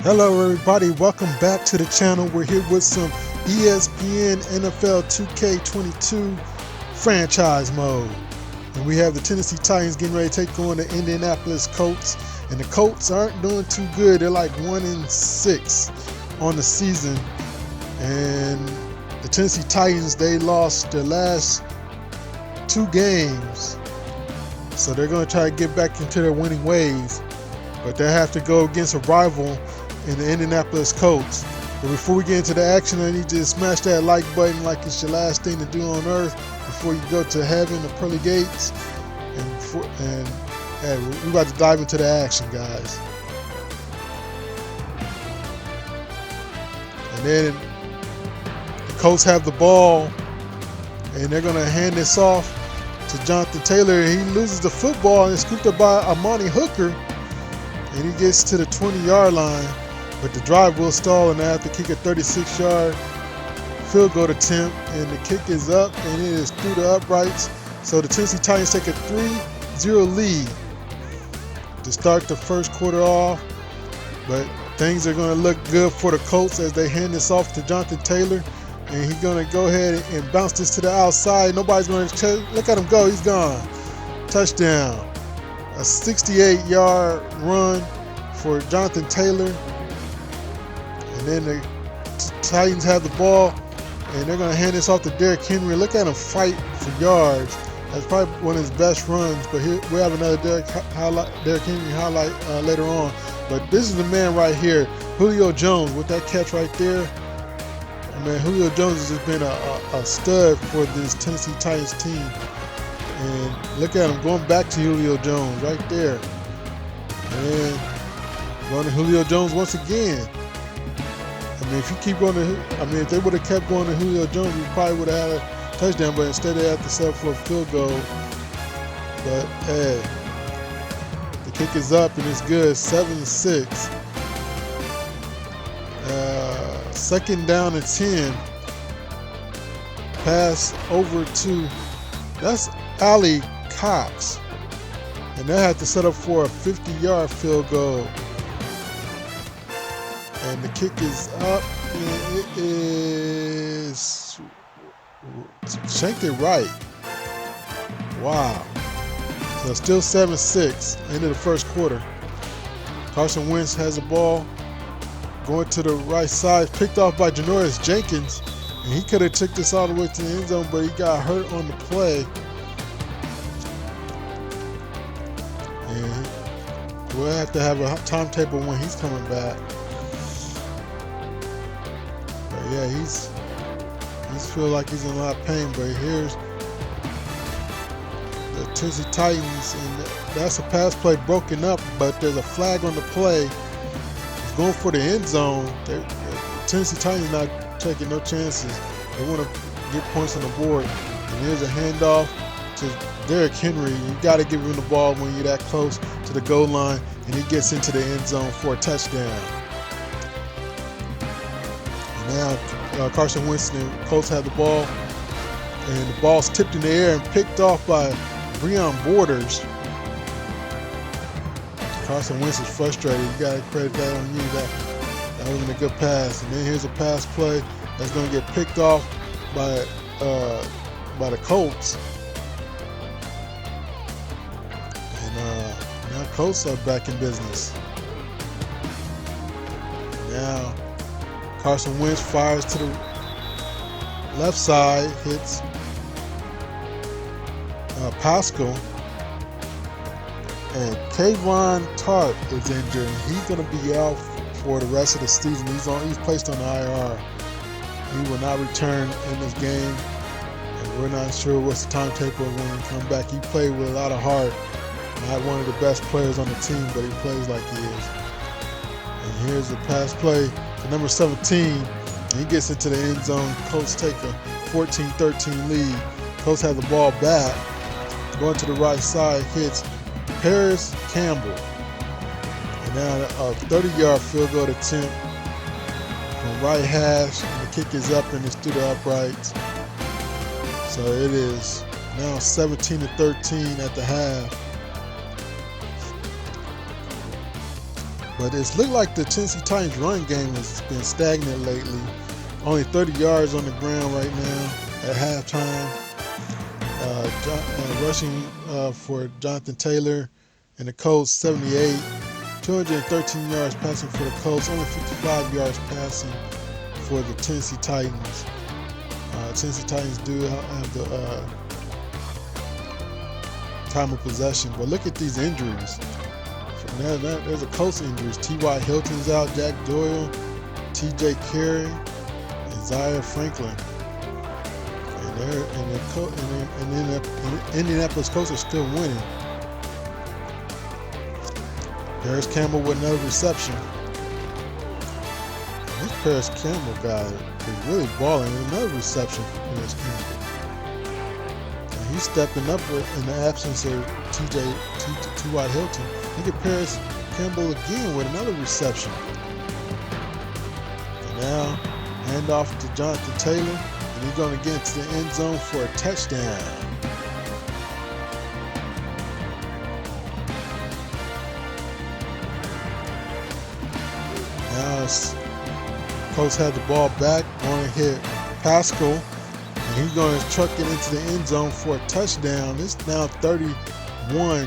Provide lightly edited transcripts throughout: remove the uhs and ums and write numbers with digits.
Hello everybody, welcome back to the channel. We're here with some ESPN NFL 2K22 franchise mode. And we have the Tennessee Titans getting ready to take on the Indianapolis Colts. And the Colts aren't doing too good. They're like 1-6 on the season. And the Tennessee Titans, they lost their last 2 games. So they're going to try to get back into their winning ways. But they have to go against a rival in the Indianapolis Colts. But before we get into the action, I need you to smash that like button like it's your last thing to do on earth before you go to heaven, the pearly gates. And we're about to dive into the action, guys. And then the Colts have the ball, and they're going to hand this off to Jonathan Taylor. He loses the football and it's scooped up by Amani Hooker, and he gets to the 20-yard line. But the drive will stall, and they have to kick a 36-yard field goal attempt, and the kick is up, and it is through the uprights. So the Tennessee Titans take a 3-0 lead to start the first quarter off. But things are going to look good for the Colts as they hand this off to Jonathan Taylor, and he's going to go ahead and bounce this to the outside. Nobody's going to look at him go. He's gone. Touchdown. A 68-yard run for Jonathan Taylor. And then the Titans have the ball, and they're going to hand this off to Derrick Henry. Look at him fight for yards. That's probably one of his best runs. But here we have another Derrick Henry highlight later on. But this is the man right here, Julio Jones, with that catch right there. I mean, Julio Jones has just been a stud for this Tennessee Titans team. And look at him going back to Julio Jones right there. And going to Julio Jones once again. I mean, if you keep going to, I mean, if they would have kept going to Julio Jones, we probably would have had a touchdown, but instead they had to settle for a field goal. But hey, the kick is up and it's good, 7-6. Second down and 10. Pass over to, that's Ali Cox. And they had to set up for a 50-yard field goal. And the kick is up, and it is shanked it right. Wow. So it's still 7-6, end of the first quarter. Carson Wentz has the ball, going to the right side, picked off by Janoris Jenkins. And he could have took this all the way to the end zone, but he got hurt on the play. And we'll have to have a timetable when he's coming back. Yeah, he's feel like he's in a lot of pain, but here's the Tennessee Titans, and that's a pass play broken up, but there's a flag on the play. He's going for the end zone. The Tennessee Titans not taking no chances. They want to get points on the board. And here's a handoff to Derrick Henry. You got to give him the ball when you're that close to the goal line, and he gets into the end zone for a touchdown. Now Carson Wentz and the Colts have the ball, and the ball's tipped in the air and picked off by Breon Borders. Carson Wentz is frustrated. You got to credit that on you. That wasn't a good pass. And then here's a pass play that's going to get picked off by the Colts. And now Colts are back in business. Now Carson Wentz fires to the left side, hits Pascal, and Kayvon Tart is injured. He's going to be out for the rest of the season. He's placed on the IR. He will not return in this game, and we're not sure what's the timetable when he comes back. He played with a lot of heart. Not one of the best players on the team, but he plays like he is. And here's the pass play to number 17. And he gets into the end zone. Colts take a 14-13 lead. Colts have the ball back. Going to the right side, hits Paris Campbell. And now a 30-yard field goal attempt from right hash. And the kick is up and it's through the uprights. So it is now 17-13 at the half. But it's looked like the Tennessee Titans run game has been stagnant lately. Only 30 yards on the ground right now at halftime. Rushing for Jonathan Taylor and the Colts, 78. 213 yards passing for the Colts, only 55 yards passing for the Tennessee Titans. Tennessee Titans do have the time of possession, but look at these injuries. There's a Colts injuries. T.Y. Hilton's out, Jack Doyle, T.J. Carey, and Zaire Franklin. And the Indianapolis Colts are still winning. Paris Campbell with another reception. This Paris Campbell guy is really balling. Another reception for Paris Campbell. And he's stepping up in the absence of T.Y. Hilton. Look at Paris Campbell again with another reception. And now, hand off to Jonathan Taylor, and he's going to get into the end zone for a touchdown. Now, Colts had the ball back, going to hit Pascal, and he's going to truck it into the end zone for a touchdown. It's now 31-13.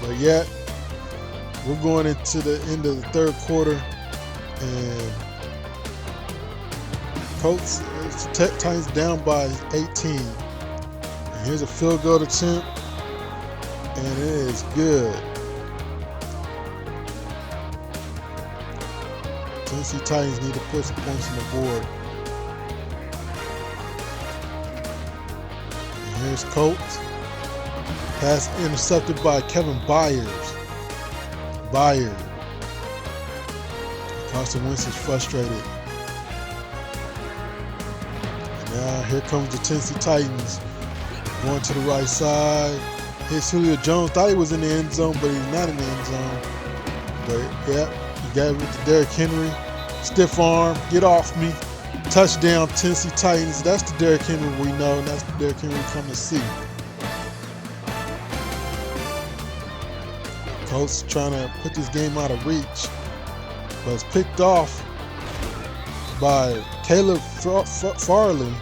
But yet, we're going into the end of the third quarter, and Colts, Titans down by 18. And here's a field goal attempt, and it is good. Tennessee Titans need to put some points on the board. And here's Colts. Pass intercepted by Kevin Byers. Carson Wentz is frustrated. And now here comes the Tennessee Titans. Going to the right side. Here's Julio Jones. Thought he was in the end zone, but he's not in the end zone. But yeah, he got it with the Derrick Henry. Stiff arm. Get off me. Touchdown, Tennessee Titans. That's the Derrick Henry we know, and that's the Derrick Henry we come to see. Colts trying to put this game out of reach, but it's picked off by Caleb Farley.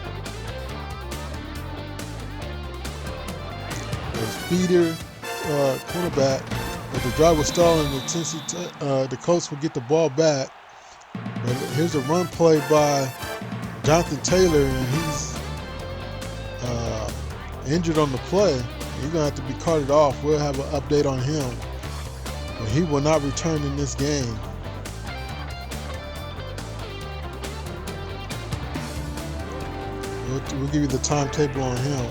The speeder cornerback, but the drive was stalling. The Colts will get the ball back. But here's a run play by Jonathan Taylor, and he's injured on the play. He's gonna have to be carted off. We'll have an update on him. But he will not return in this game. We'll give you the timetable on him.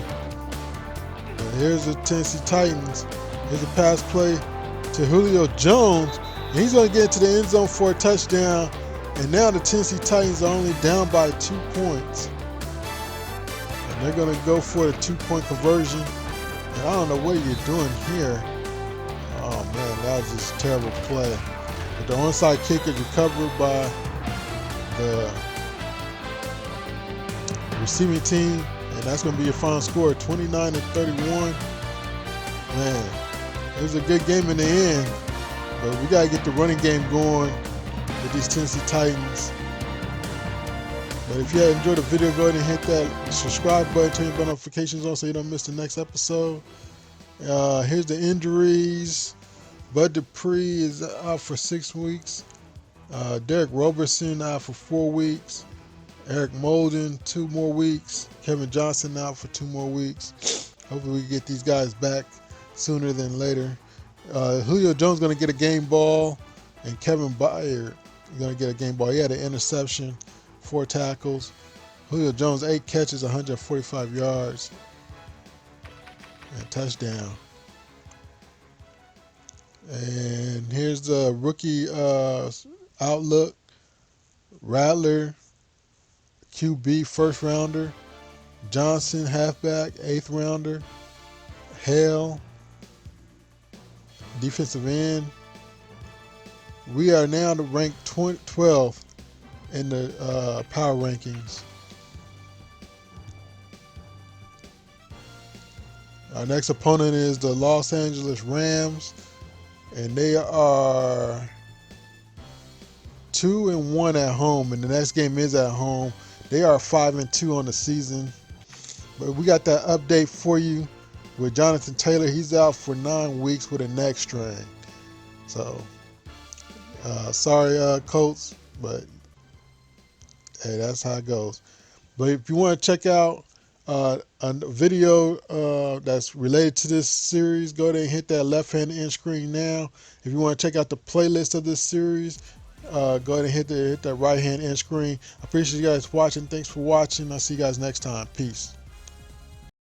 But here's the Tennessee Titans. Here's a pass play to Julio Jones. And he's going to get into the end zone for a touchdown. And now the Tennessee Titans are only down by 2 points. And they're going to go for the 2-point conversion. And I don't know what you're doing here. Oh man, that was just a terrible play. But the onside kick is recovered by the receiving team, and that's going to be your final score, 29-31. Man, it was a good game in the end, but we got to get the running game going with these Tennessee Titans. But if you enjoyed the video, go ahead and hit that subscribe button, turn your bell notifications on so you don't miss the next episode. Here's the injuries. Bud Dupree is out for 6 weeks. Derrick Roberson out for 4 weeks. Eric Molden 2 more weeks. Kevin Johnson out for 2 more weeks. Hopefully we can get these guys back sooner than later. Julio Jones going to get a game ball, and Kevin Byard going to get a game ball. He had an interception, 4 tackles. Julio Jones 8 catches, 145 yards, and touchdown. And here's the rookie outlook. Rattler, QB, first rounder. Johnson, halfback, 8th rounder. Hale, defensive end. We are now ranked 12th in the power rankings. Our next opponent is the Los Angeles Rams. and they are 2-1 at home, and the next game is at home. They are 5-2 on the season. But we got that update for you with Jonathan Taylor. He's out for 9 weeks with a neck strain. So, sorry, Colts, but hey, that's how it goes. But if you want to check out a video that's related to this series, go ahead and hit that left-hand end screen now. If you want to check out the playlist of this series, go ahead and hit that right-hand end screen. I appreciate you guys watching. Thanks for watching. I'll see you guys next time. Peace.